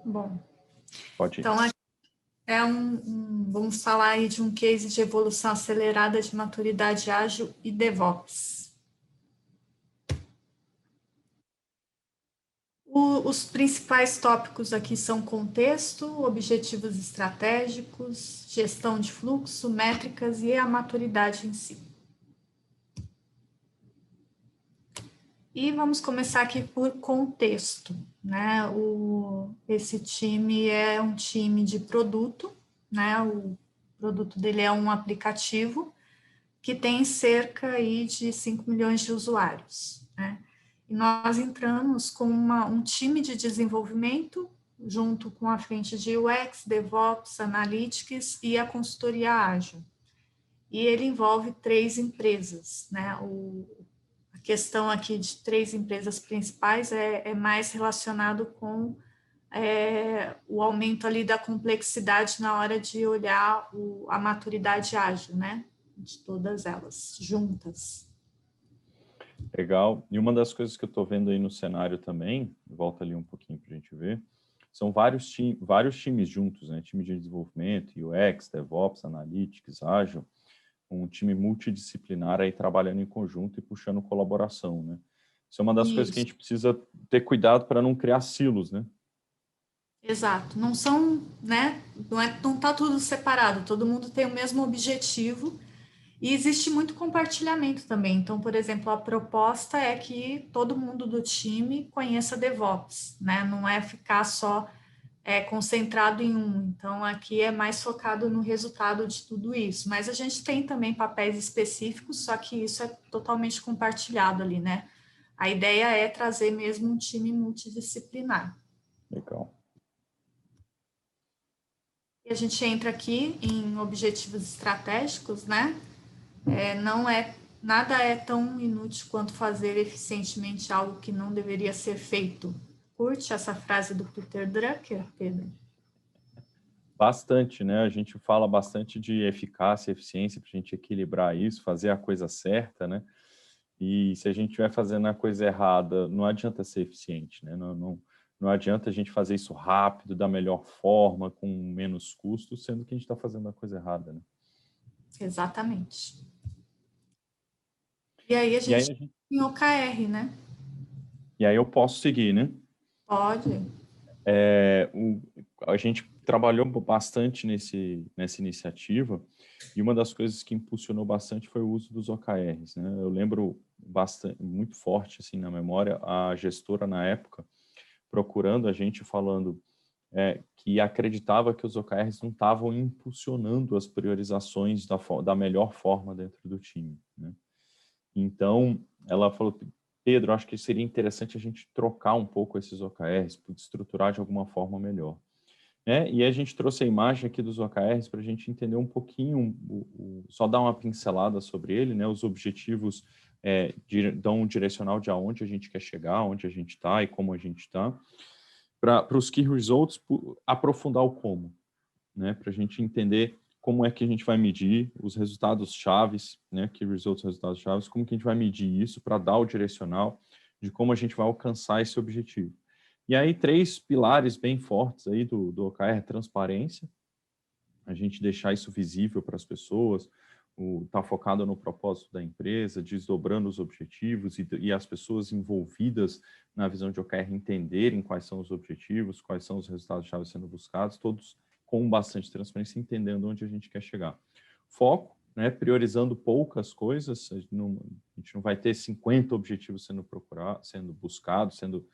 Bom, Pode ir. então vamos falar aí de um case de evolução acelerada de maturidade ágil e DevOps. Os principais tópicos aqui são contexto, objetivos estratégicos, gestão de fluxo, métricas e a maturidade em si. E vamos começar aqui por contexto, né? Esse time é um time de produto, né? O produto dele é um aplicativo que tem cerca aí de 5 milhões de usuários, né? E nós entramos com um time de desenvolvimento, junto com a frente de UX, DevOps, Analytics e a consultoria ágil. E ele envolve 3 empresas, né? A questão aqui de 3 empresas principais é mais relacionado com o aumento ali da complexidade na hora de olhar a maturidade ágil, né? De todas elas juntas. Legal. E uma das coisas que eu estou vendo aí no cenário também, volta ali um pouquinho para a gente ver, são vários times juntos, né? Time de desenvolvimento, UX, DevOps, Analytics, Ágil, um time multidisciplinar aí trabalhando em conjunto e puxando colaboração, né? Isso é uma das coisas que a gente precisa ter cuidado para não criar silos, né? Exato. Não são, né? Não está tudo separado, todo mundo tem o mesmo objetivo. E existe muito compartilhamento também. Então, por exemplo, a proposta é que todo mundo do time conheça DevOps, né? Não é ficar só concentrado em um. Então, aqui é mais focado no resultado de tudo isso. Mas a gente tem também papéis específicos, só que isso é totalmente compartilhado ali, né? A ideia é trazer mesmo um time multidisciplinar. Legal. E a gente entra aqui em objetivos estratégicos, né? Nada é tão inútil quanto fazer eficientemente algo que não deveria ser feito. Curte essa frase do Peter Drucker, Pedro? Bastante, né? A gente fala bastante de eficácia e eficiência para a gente equilibrar isso, fazer a coisa certa, né? E se a gente estiver fazendo a coisa errada, não adianta ser eficiente, né? Não adianta a gente fazer isso rápido, da melhor forma, com menos custo, sendo que a gente está fazendo a coisa errada, né? Exatamente. E aí a gente tem OKR, né? E aí eu posso seguir, né? Pode. A gente trabalhou bastante nessa iniciativa e uma das coisas que impulsionou bastante foi o uso dos OKRs, né? Eu lembro bastante, muito forte assim na memória, a gestora na época procurando a gente falando que acreditava que os OKRs não estavam impulsionando as priorizações da melhor forma dentro do time, né? Então, ela falou, Pedro, acho que seria interessante a gente trocar um pouco esses OKRs, estruturar de alguma forma melhor. Né? E a gente trouxe a imagem aqui dos OKRs para a gente entender um pouquinho, só dar uma pincelada sobre ele, né? Os objetivos dão um direcional de aonde a gente quer chegar, onde a gente está e como a gente está. Para os Key Results, aprofundar o como, né? Para a gente entender como é que a gente vai medir os resultados chaves, né? Key Results, resultados chaves, como que a gente vai medir isso para dar o direcional de como a gente vai alcançar esse objetivo. E aí, 3 pilares bem fortes aí do OKR: transparência, a gente deixar isso visível para as pessoas, tá focado no propósito da empresa, desdobrando os objetivos e as pessoas envolvidas na visão de OKR entenderem quais são os objetivos, quais são os resultados-chave sendo buscados, todos com bastante transparência, entendendo onde a gente quer chegar. Foco, né, priorizando poucas coisas, a gente não vai ter 50 objetivos sendo buscados, sendo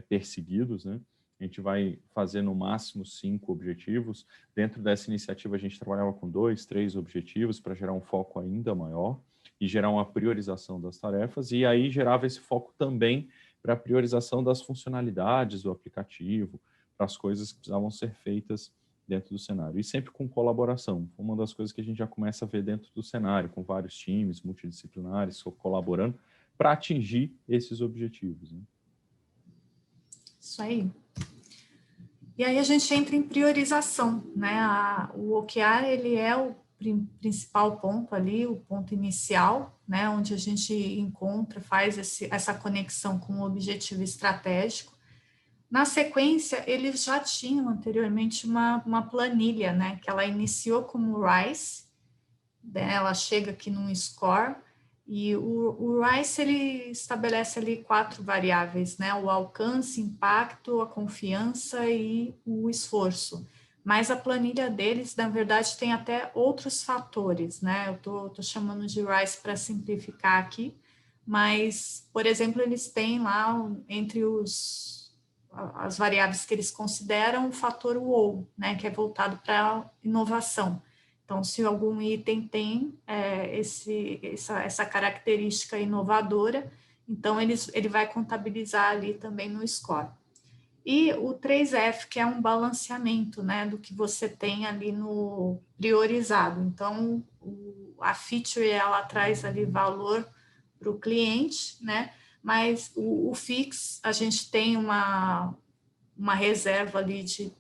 perseguidos, né? A gente vai fazer no máximo 5 objetivos. Dentro dessa iniciativa, a gente trabalhava com 2, 3 objetivos para gerar um foco ainda maior e gerar uma priorização das tarefas. E aí gerava esse foco também para a priorização das funcionalidades do aplicativo, para as coisas que precisavam ser feitas dentro do cenário. E sempre com colaboração. Uma das coisas que a gente já começa a ver dentro do cenário, com vários times multidisciplinares colaborando para atingir esses objetivos, né? Isso aí. E aí a gente entra em priorização, né? O OKR, ele é o principal ponto ali, o ponto inicial, né, onde a gente encontra, faz essa conexão com o objetivo estratégico. Na sequência, eles já tinham anteriormente uma planilha, né, que ela iniciou como RICE, né, ela chega aqui num score, e o RICE, ele estabelece ali 4 variáveis, né, o alcance, impacto, a confiança e o esforço. Mas a planilha deles, na verdade, tem até outros fatores, né, eu tô chamando de RICE para simplificar aqui, mas, por exemplo, eles têm lá, entre as variáveis que eles consideram, o fator WOW, né, que é voltado para a inovação. Então, se algum item tem essa característica inovadora, então ele vai contabilizar ali também no score. E o 3F, que é um balanceamento, né, do que você tem ali no priorizado. Então, a feature, ela traz ali valor para o cliente, né, mas o fix, a gente tem uma reserva ali de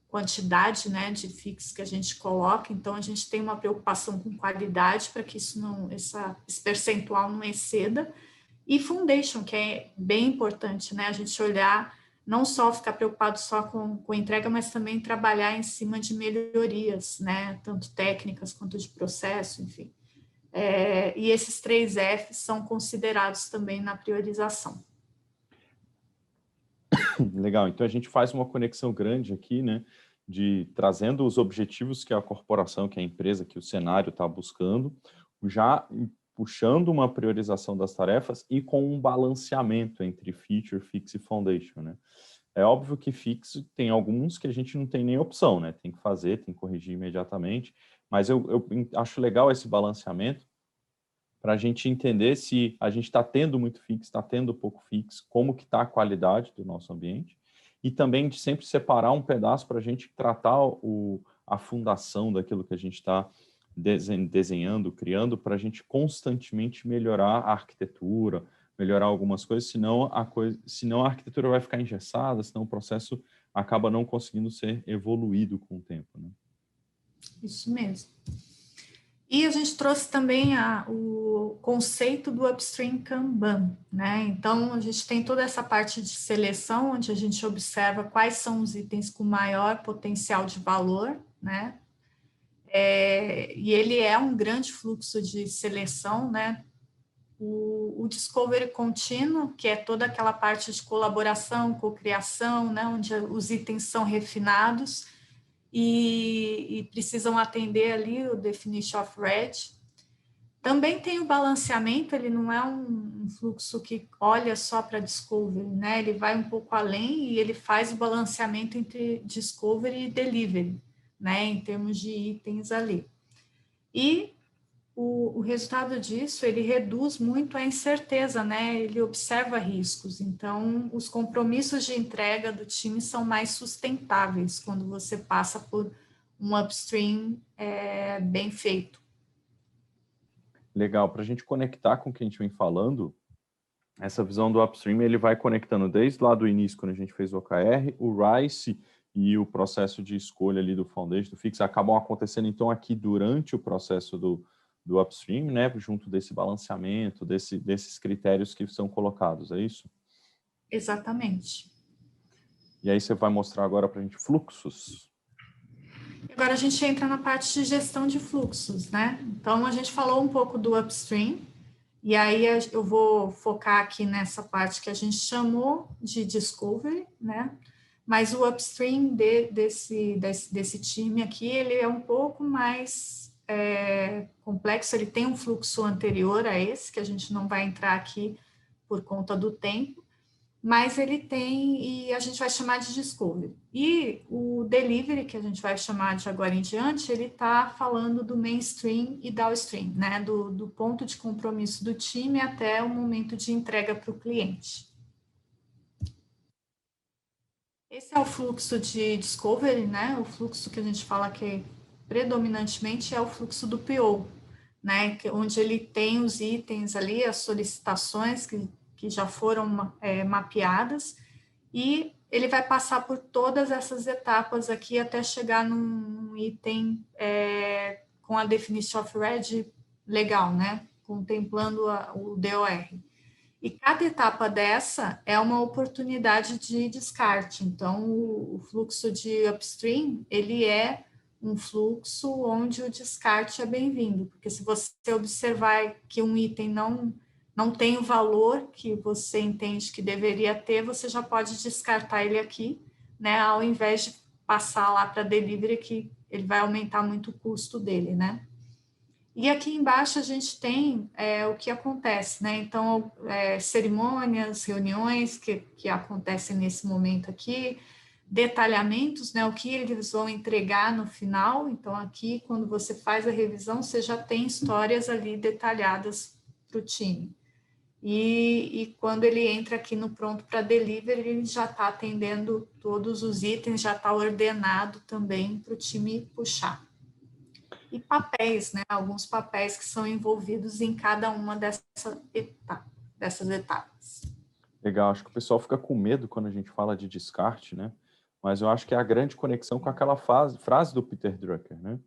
quantidade, né, de fix que a gente coloca, então a gente tem uma preocupação com qualidade para que esse percentual não exceda, e foundation, que é bem importante, né, a gente olhar, não só ficar preocupado só com entrega, mas também trabalhar em cima de melhorias, né, tanto técnicas quanto de processo, enfim. E esses 3 Fs são considerados também na priorização. Legal, então a gente faz uma conexão grande aqui, né, de trazendo os objetivos que a corporação, que a empresa, que o cenário está buscando, já puxando uma priorização das tarefas e com um balanceamento entre feature, fix e foundation, né. É óbvio que fix tem alguns que a gente não tem nem opção, né, tem que fazer, tem que corrigir imediatamente, mas eu acho legal esse balanceamento, para a gente entender se a gente está tendo muito fix, está tendo pouco fix, como que está a qualidade do nosso ambiente, e também de sempre separar um pedaço para a gente tratar a fundação daquilo que a gente está desenhando, criando, para a gente constantemente melhorar a arquitetura, melhorar algumas coisas, senão a arquitetura vai ficar engessada, senão o processo acaba não conseguindo ser evoluído com o tempo, né? Isso mesmo. E a gente trouxe também o conceito do Upstream Kanban, né? Então, a gente tem toda essa parte de seleção, onde a gente observa quais são os itens com maior potencial de valor, né? E ele é um grande fluxo de seleção, né? O Discovery contínuo, que é toda aquela parte de colaboração, cocriação, né? Onde os itens são refinados, e precisam atender ali o definition of red. Também tem o balanceamento, ele não é um fluxo que olha só para discovery, né? Ele vai um pouco além e ele faz o balanceamento entre discovery e delivery, né? Em termos de itens ali. E o resultado disso, ele reduz muito a incerteza, né? Ele observa riscos. Então, os compromissos de entrega do time são mais sustentáveis quando você passa por um upstream bem feito. Legal, para a gente conectar com o que a gente vem falando, essa visão do upstream, ele vai conectando desde lá do início, quando a gente fez o OKR, o RICE e o processo de escolha ali do foundation, do fix, acabam acontecendo, então, aqui durante o processo do upstream, né, junto desse balanceamento, desses critérios que são colocados, é isso? Exatamente. E aí você vai mostrar agora para a gente fluxos. Agora a gente entra na parte de gestão de fluxos, né? Então, a gente falou um pouco do upstream, e aí eu vou focar aqui nessa parte que a gente chamou de discovery, né? Mas o upstream desse time aqui, ele é um pouco mais complexo, ele tem um fluxo anterior a esse, que a gente não vai entrar aqui por conta do tempo, mas ele tem, e a gente vai chamar de discovery. E o delivery, que a gente vai chamar de agora em diante, ele está falando do mainstream e downstream, né? Do ponto de compromisso do time até o momento de entrega para o cliente. Esse é o fluxo de discovery, né? O fluxo que a gente fala que predominantemente é o fluxo do PO, né? Onde ele tem os itens ali, as solicitações que já foram mapeadas, e ele vai passar por todas essas etapas aqui até chegar num item com a definition of red legal, né? Contemplando o DOR. E cada etapa dessa é uma oportunidade de descarte. Então, o fluxo de upstream, ele é um fluxo onde o descarte é bem-vindo, porque se você observar que um item não tem o valor que você entende que deveria ter, você já pode descartar ele aqui, né, ao invés de passar lá para delivery, que ele vai aumentar muito o custo dele, né? E aqui embaixo a gente tem o que acontece, né? Então, cerimônias, reuniões que acontecem nesse momento aqui, detalhamentos, né? O que eles vão entregar no final. Então, aqui, quando você faz a revisão, você já tem histórias ali detalhadas para o time. E quando ele entra aqui no pronto para delivery, ele já está atendendo todos os itens, já está ordenado também para o time puxar. E papéis, né? Alguns papéis que são envolvidos em cada uma dessas etapas. Legal, acho que o pessoal fica com medo quando a gente fala de descarte, né? Mas eu acho que é a grande conexão com aquela frase do Peter Drucker, né?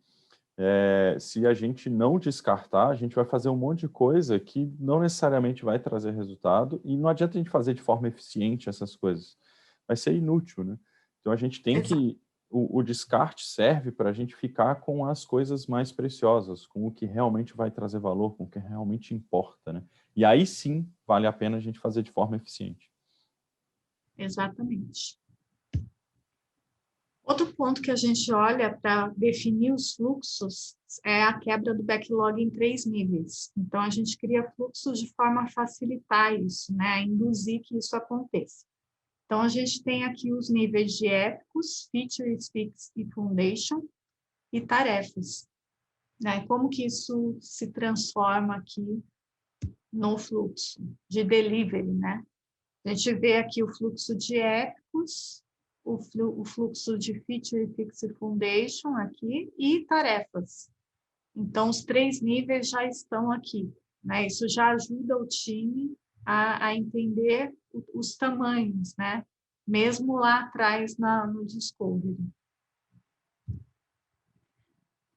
Se a gente não descartar, a gente vai fazer um monte de coisa que não necessariamente vai trazer resultado e não adianta a gente fazer de forma eficiente essas coisas. Vai ser inútil, né? Então a gente tem que... O descarte serve para a gente ficar com as coisas mais preciosas, com o que realmente vai trazer valor, com o que realmente importa, né? E aí sim vale a pena a gente fazer de forma eficiente. Exatamente. Outro ponto que a gente olha para definir os fluxos é a quebra do backlog em 3 níveis. Então, a gente cria fluxos de forma a facilitar isso, né? A induzir que isso aconteça. Então, a gente tem aqui os níveis de épicos, features, fix e foundation, e tarefas. Né? Como que isso se transforma aqui no fluxo de delivery, né? A gente vê aqui o fluxo de épicos, o fluxo de feature, fix e foundation aqui, e tarefas. Então, os 3 níveis já estão aqui. Né? Isso já ajuda o time a entender os tamanhos, né? Mesmo lá atrás no Discovery.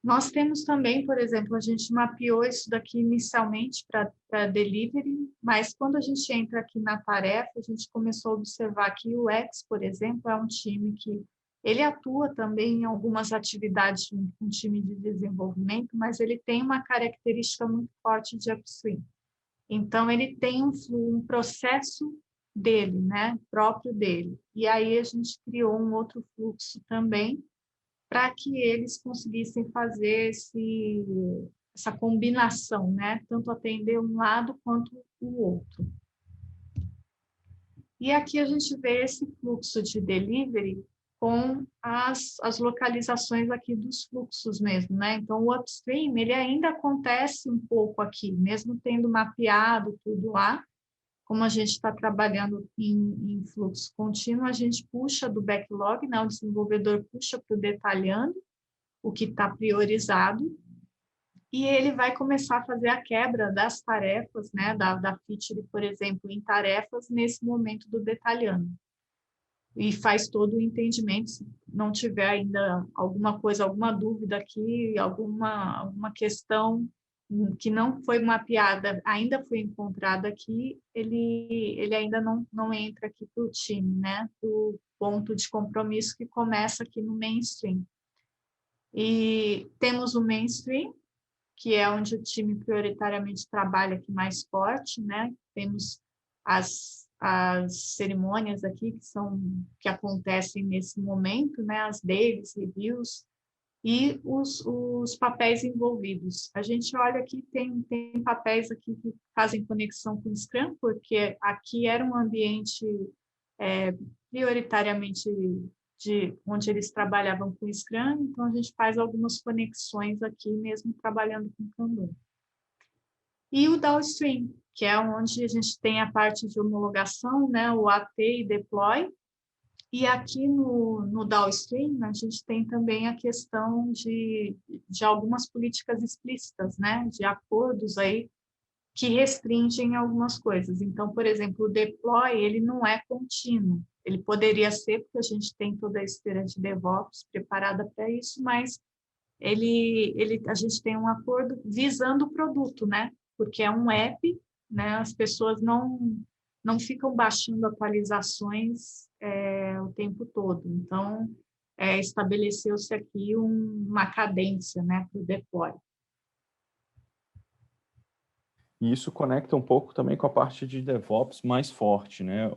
Nós temos também, por exemplo, a gente mapeou isso daqui inicialmente para delivery, mas quando a gente entra aqui na tarefa, a gente começou a observar que o X, por exemplo, é um time que ele atua também em algumas atividades com um time de desenvolvimento, mas ele tem uma característica muito forte de upstream. Então, ele tem um processo dele, né, próprio dele. E aí a gente criou um outro fluxo também, para que eles conseguissem fazer essa combinação, né? Tanto atender um lado quanto o outro. E aqui a gente vê esse fluxo de delivery com as localizações aqui dos fluxos mesmo, né? Então, o upstream, ele ainda acontece um pouco aqui, mesmo tendo mapeado tudo lá. Como a gente está trabalhando em fluxo contínuo, a gente puxa do backlog, né? O desenvolvedor puxa para o detalhando, o que está priorizado, e ele vai começar a fazer a quebra das tarefas, né, da feature, por exemplo, em tarefas, nesse momento do detalhando. E faz todo o entendimento, se não tiver ainda alguma coisa, alguma dúvida aqui, alguma questão que não foi mapeada, ainda foi encontrada aqui, ele ainda não entra aqui para o time, né, o ponto de compromisso que começa aqui no mainstream. E temos o mainstream, que é onde o time prioritariamente trabalha aqui mais forte, né? Temos as cerimônias aqui que acontecem nesse momento, né? As dailies, reviews e os papéis envolvidos. A gente olha aqui, tem papéis aqui que fazem conexão com o Scrum, porque aqui era um ambiente prioritariamente onde eles trabalhavam com Scrum, então a gente faz algumas conexões aqui mesmo trabalhando com Kanban. E o downstream, que é onde a gente tem a parte de homologação, né, o AT e deploy, e aqui no downstream a gente tem também a questão de algumas políticas explícitas, né, de acordos aí que restringem algumas coisas. Então, por exemplo, o deploy, ele não é contínuo. Ele poderia ser, porque a gente tem toda a esteira de DevOps preparada para isso, mas a gente tem um acordo visando o produto, né? Porque é um app, né? As pessoas não ficam baixando atualizações o tempo todo. Então, estabeleceu-se aqui uma cadência, né, para o deploy. E isso conecta um pouco também com a parte de DevOps mais forte, né?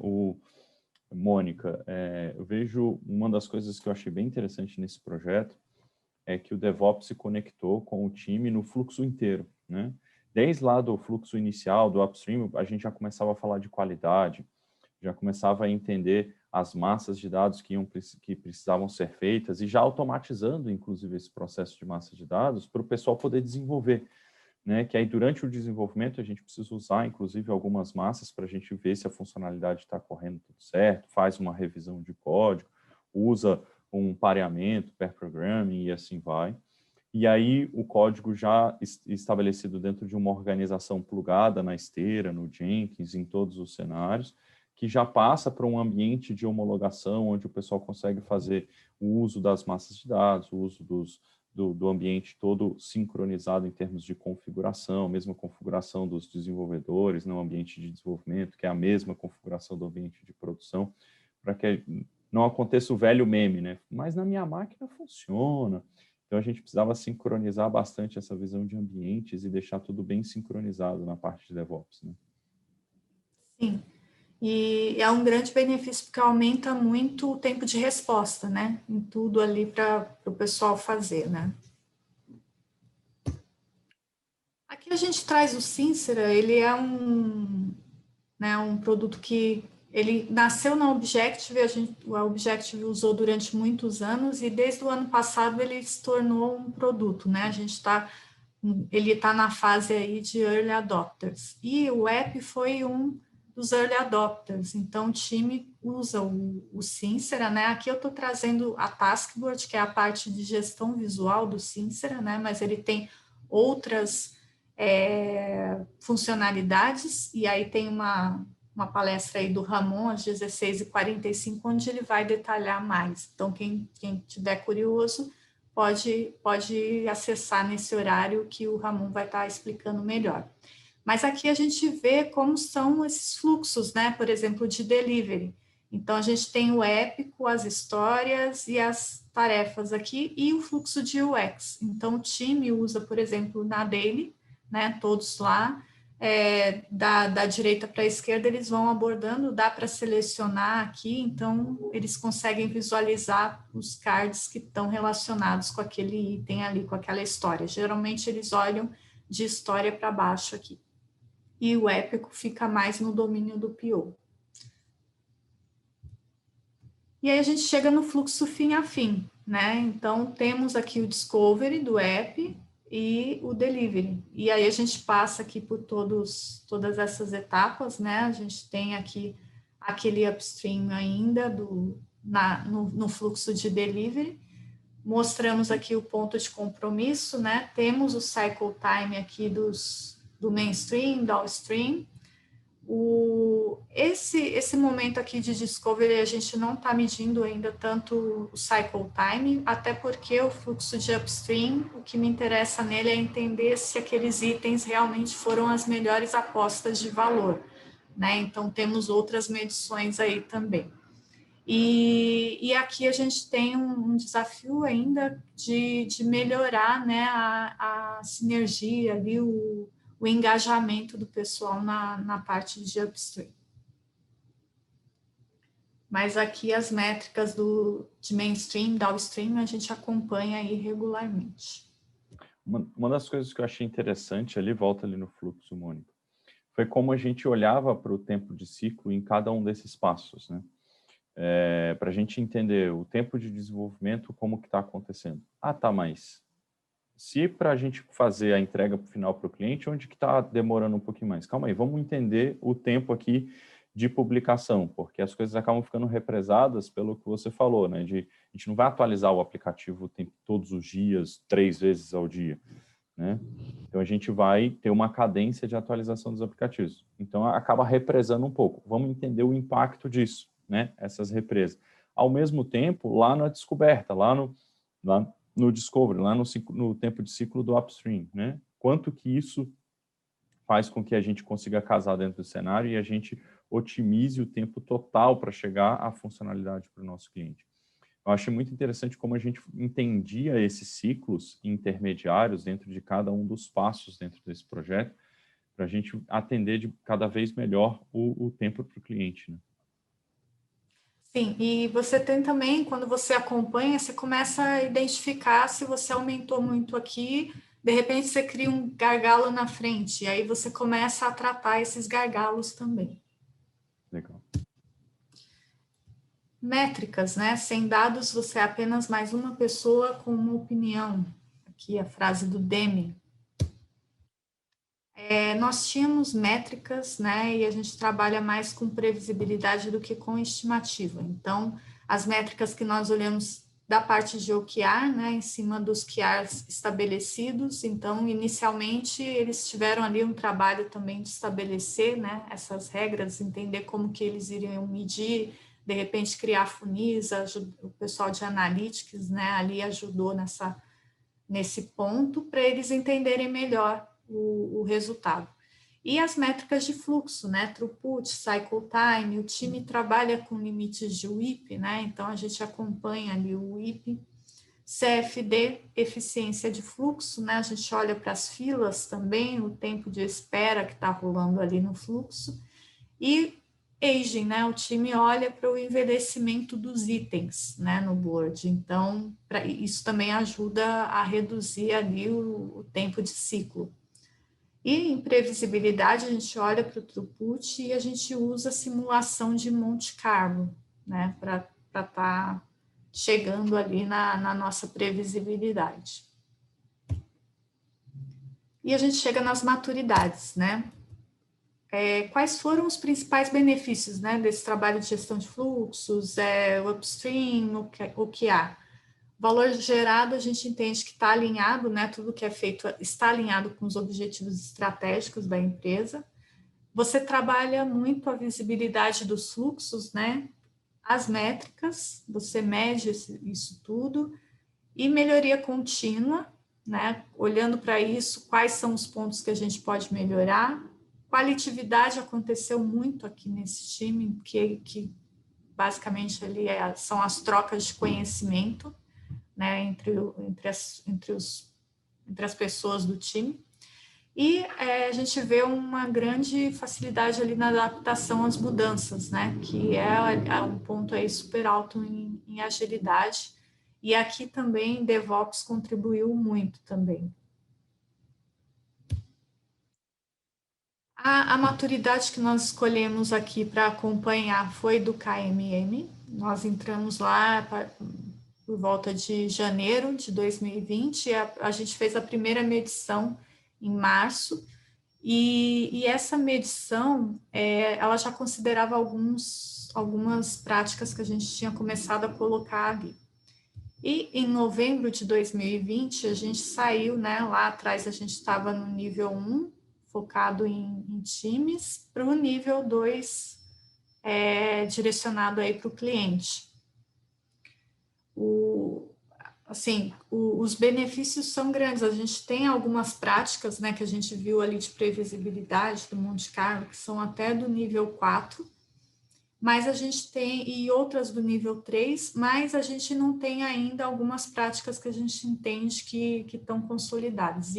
Mônica, eu vejo uma das coisas que eu achei bem interessante nesse projeto é que o DevOps se conectou com o time no fluxo inteiro, né? Desde lá do fluxo inicial, do upstream, a gente já começava a falar de qualidade, já começava a entender as massas de dados que precisavam ser feitas e já automatizando, inclusive, esse processo de massa de dados para o pessoal poder desenvolver, né? Que aí, durante o desenvolvimento, a gente precisa usar, inclusive, algumas massas para a gente ver se a funcionalidade está correndo tudo certo, faz uma revisão de código, usa um pareamento, pair programming e assim vai. E aí o código já estabelecido dentro de uma organização plugada na esteira, no Jenkins, em todos os cenários, que já passa para um ambiente de homologação, onde o pessoal consegue fazer o uso das massas de dados, o uso do ambiente todo sincronizado em termos de configuração, mesma configuração dos desenvolvedores no ambiente de desenvolvimento, que é a mesma configuração do ambiente de produção, para que não aconteça o velho meme, né? Mas na minha máquina funciona. Então, a gente precisava sincronizar bastante essa visão de ambientes e deixar tudo bem sincronizado na parte de DevOps, né? Sim, e é um grande benefício porque aumenta muito o tempo de resposta, né? Em tudo ali para o pessoal fazer, né? Aqui a gente traz o Sincera, ele é um produto que ele nasceu na Objective, a Objective usou durante muitos anos e desde o ano passado ele se tornou um produto, né? Ele está na fase aí de Early Adopters. E o app foi um dos Early Adopters, então o time usa o Sincera, né? Aqui eu estou trazendo a Taskboard, que é a parte de gestão visual do Sincera, né? Mas ele tem outras funcionalidades, e aí tem uma palestra aí do Ramon, às 16h45, onde ele vai detalhar mais. Então, quem tiver curioso, pode acessar nesse horário que o Ramon vai estar explicando melhor. Mas aqui a gente vê como são esses fluxos, né? Por exemplo, de delivery. Então, a gente tem o épico, as histórias e as tarefas aqui, e o fluxo de UX. Então, o time usa, por exemplo, na Daily, né? Todos lá, da direita para a esquerda, eles vão abordando, dá para selecionar aqui, então eles conseguem visualizar os cards que estão relacionados com aquele item ali, com aquela história. Geralmente eles olham de história para baixo aqui. E o épico fica mais no domínio do PO. E aí a gente chega no fluxo fim a fim, né? Então temos aqui o discovery do app e o delivery. E aí a gente passa aqui por todas essas etapas, né? A gente tem aqui aquele upstream ainda no fluxo de delivery. Mostramos aqui o ponto de compromisso, né? Temos o cycle time aqui do mainstream, downstream. Esse momento aqui de discovery, a gente não está medindo ainda tanto o cycle time, até porque o fluxo de upstream, o que me interessa nele é entender se aqueles itens realmente foram as melhores apostas de valor, né? Então, temos outras medições aí também. E aqui a gente tem um desafio ainda de melhorar, né, a sinergia ali, o engajamento do pessoal na parte de upstream. Mas aqui as métricas de mainstream, downstream, a gente acompanha aí regularmente. Uma das coisas que eu achei interessante ali, volta ali no fluxo, Mônica, foi como a gente olhava para o tempo de ciclo em cada um desses passos, né? Para a gente entender o tempo de desenvolvimento, como que está acontecendo. Tá, mas se para a gente fazer a entrega final para o cliente, onde que está demorando um pouquinho mais? Calma aí, vamos entender o tempo aqui de publicação, porque as coisas acabam ficando represadas pelo que você falou, né? A gente não vai atualizar o aplicativo todos os dias, 3 vezes ao dia, né? Então, a gente vai ter uma cadência de atualização dos aplicativos. Então, acaba represando um pouco. Vamos entender o impacto disso, né? Essas represas. Ao mesmo tempo, lá na descoberta, lá no discovery, lá no tempo de ciclo do upstream, né? Quanto que isso faz com que a gente consiga casar dentro do cenário e a gente otimize o tempo total para chegar à funcionalidade para o nosso cliente. Eu achei muito interessante como a gente entendia esses ciclos intermediários dentro de cada um dos passos dentro desse projeto, para a gente atender de cada vez melhor o tempo para o cliente, né? Sim, e você tem também, quando você acompanha, você começa a identificar se você aumentou muito aqui, de repente você cria um gargalo na frente, e aí você começa a tratar esses gargalos também. Legal. Métricas, né? Sem dados, você é apenas mais uma pessoa com uma opinião. Aqui a frase do Demi. Nós tínhamos métricas, né? E a gente trabalha mais com previsibilidade do que com estimativa. Então, as métricas que nós olhamos da parte de OKR, né? Em cima dos KRs estabelecidos. Então, inicialmente, eles tiveram ali um trabalho também de estabelecer, né? Essas regras, entender como que eles iriam medir, de repente criar funis, o pessoal de analytics, né, ali ajudou nesse ponto para eles entenderem melhor o resultado. E as métricas de fluxo, né, throughput, cycle time, o time trabalha com limites de WIP, né, então a gente acompanha ali o WIP, CFD, eficiência de fluxo, né, a gente olha para as filas também, o tempo de espera que está rolando ali no fluxo, e aging, né? O time olha para o envelhecimento dos itens, né, no board. Então, isso também ajuda a reduzir ali o tempo de ciclo. E em previsibilidade, a gente olha para o throughput e a gente usa a simulação de Monte Carlo, né, para estar chegando ali na nossa previsibilidade. E a gente chega nas maturidades, né? Quais foram os principais benefícios, né, desse trabalho de gestão de fluxos, o upstream, o que há? Valor gerado, a gente entende que está alinhado, né, tudo que é feito está alinhado com os objetivos estratégicos da empresa. Você trabalha muito a visibilidade dos fluxos, né, as métricas, você mede isso tudo, e melhoria contínua, né, olhando para isso, quais são os pontos que a gente pode melhorar. Qualitatividade aconteceu muito aqui nesse time, que basicamente ali são as trocas de conhecimento, né, entre as pessoas do time. E a gente vê uma grande facilidade ali na adaptação às mudanças, né, que é um ponto aí super alto em agilidade. E aqui também DevOps contribuiu muito também. A maturidade que nós escolhemos aqui para acompanhar foi do KMM. Nós entramos lá por volta de janeiro de 2020. A gente fez a primeira medição em março. E essa medição, ela já considerava algumas práticas que a gente tinha começado a colocar ali. E em novembro de 2020, a gente saiu, né? Lá atrás a gente estava no nível 1, focado em times, para o nível 2, direcionado aí para o cliente. Os benefícios são grandes. A gente tem algumas práticas, né, que a gente viu ali de previsibilidade do Monte Carlo, que são até do nível 4, mas a gente tem, e outras do nível 3, mas a gente não tem ainda algumas práticas que a gente entende que estão consolidadas.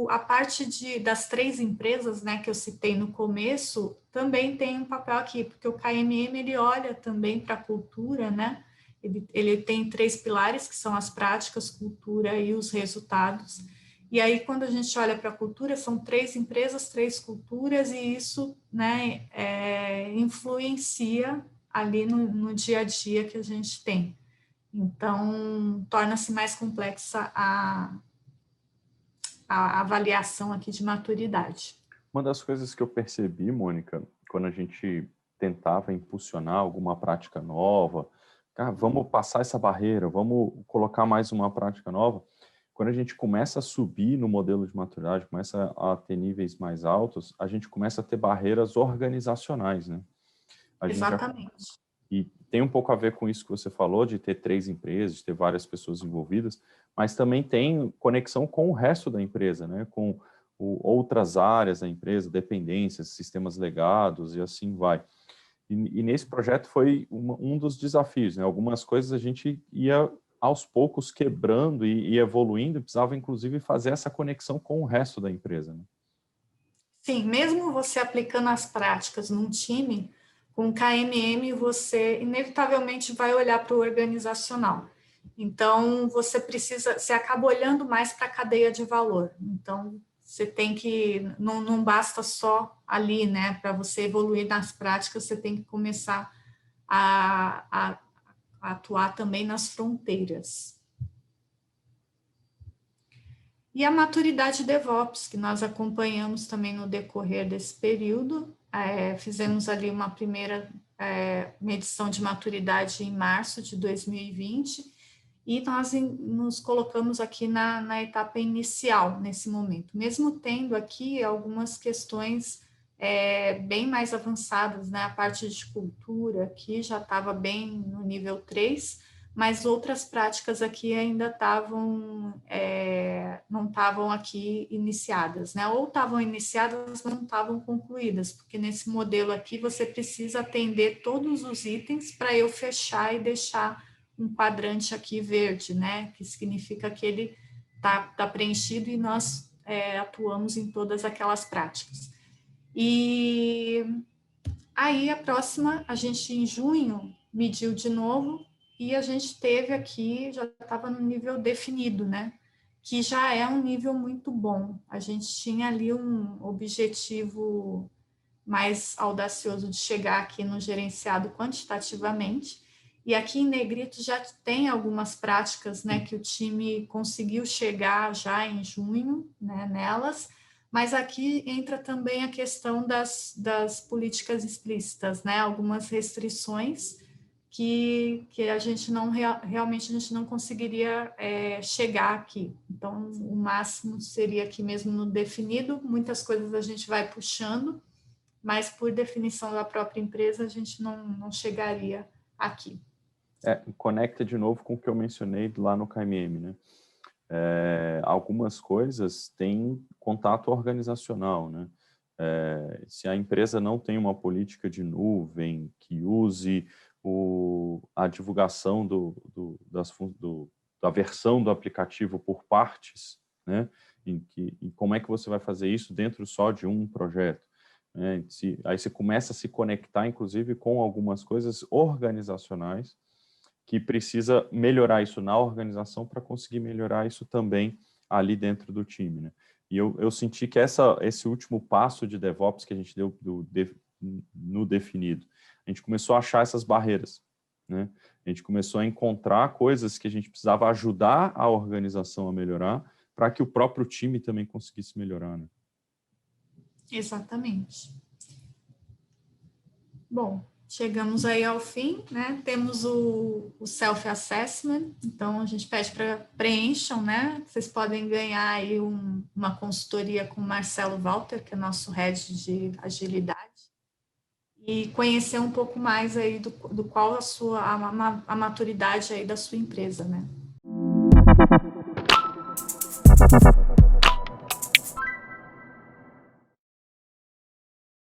A parte das 3 empresas, né, que eu citei no começo, também tem um papel aqui, porque o KMM, ele olha também para a cultura, né, ele tem 3 pilares, que são as práticas, cultura e os resultados. E aí, quando a gente olha para a cultura, são 3 empresas, 3 culturas, e isso, né, influencia ali no dia a dia que a gente tem. Então, torna-se mais complexa a avaliação aqui de maturidade. Uma das coisas que eu percebi, Mônica, quando a gente tentava impulsionar alguma prática nova, vamos passar essa barreira, vamos colocar mais uma prática nova, quando a gente começa a subir no modelo de maturidade, começa a ter níveis mais altos, a gente começa a ter barreiras organizacionais, né? Exatamente. E tem um pouco a ver com isso que você falou, de ter 3 empresas, de ter várias pessoas envolvidas, mas também tem conexão com o resto da empresa, né? Com outras áreas da empresa, dependências, sistemas legados e assim vai. E nesse projeto foi um dos desafios, né? Algumas coisas a gente ia aos poucos quebrando e evoluindo, e precisava inclusive fazer essa conexão com o resto da empresa, né? Sim, mesmo você aplicando as práticas num time, com o KMM você inevitavelmente vai olhar para o organizacional. Então, você acaba olhando mais para a cadeia de valor. Então, você tem que, não basta só ali, né? Para você evoluir nas práticas, você tem que começar a atuar também nas fronteiras. E a maturidade DevOps, que nós acompanhamos também no decorrer desse período, fizemos ali uma primeira medição de maturidade em março de 2020, e nós nos colocamos aqui na etapa inicial, nesse momento, mesmo tendo aqui algumas questões bem mais avançadas, né? A parte de cultura aqui já estava bem no nível 3, mas outras práticas aqui ainda não estavam aqui iniciadas, né? Ou estavam iniciadas, mas não estavam concluídas, porque nesse modelo aqui você precisa atender todos os itens para eu fechar e deixar um quadrante aqui verde, né? Que significa que ele tá preenchido e nós atuamos em todas aquelas práticas. E aí a próxima, a gente em junho mediu de novo, e a gente teve aqui, já estava no nível definido, né? Que já é um nível muito bom. A gente tinha ali um objetivo mais audacioso de chegar aqui no gerenciado quantitativamente. E aqui em negrito já tem algumas práticas, né, que o time conseguiu chegar já em junho, né, nelas, mas aqui entra também a questão das políticas explícitas, né, algumas restrições que a gente não realmente a gente não conseguiria chegar aqui. Então, o máximo seria aqui mesmo no definido, muitas coisas a gente vai puxando, mas por definição da própria empresa a gente não chegaria aqui. Conecta de novo com o que eu mencionei lá no KMM, né? Algumas coisas têm contato organizacional, né? Se a empresa não tem uma política de nuvem que use a divulgação da versão do aplicativo por partes, né? E como é que você vai fazer isso dentro só de um projeto? Né? Aí você começa a se conectar, inclusive, com algumas coisas organizacionais que precisa melhorar isso na organização para conseguir melhorar isso também ali dentro do time, né? E eu senti que esse último passo de DevOps que a gente deu no definido, a gente começou a achar essas barreiras, né? A gente começou a encontrar coisas que a gente precisava ajudar a organização a melhorar para que o próprio time também conseguisse melhorar, né? Exatamente. Bom, chegamos aí ao fim, né? Temos o self-assessment, então a gente pede para preencham, né? Vocês podem ganhar aí uma consultoria com o Marcelo Walter, que é nosso head de agilidade, e conhecer um pouco mais aí do qual a maturidade aí da sua empresa, né?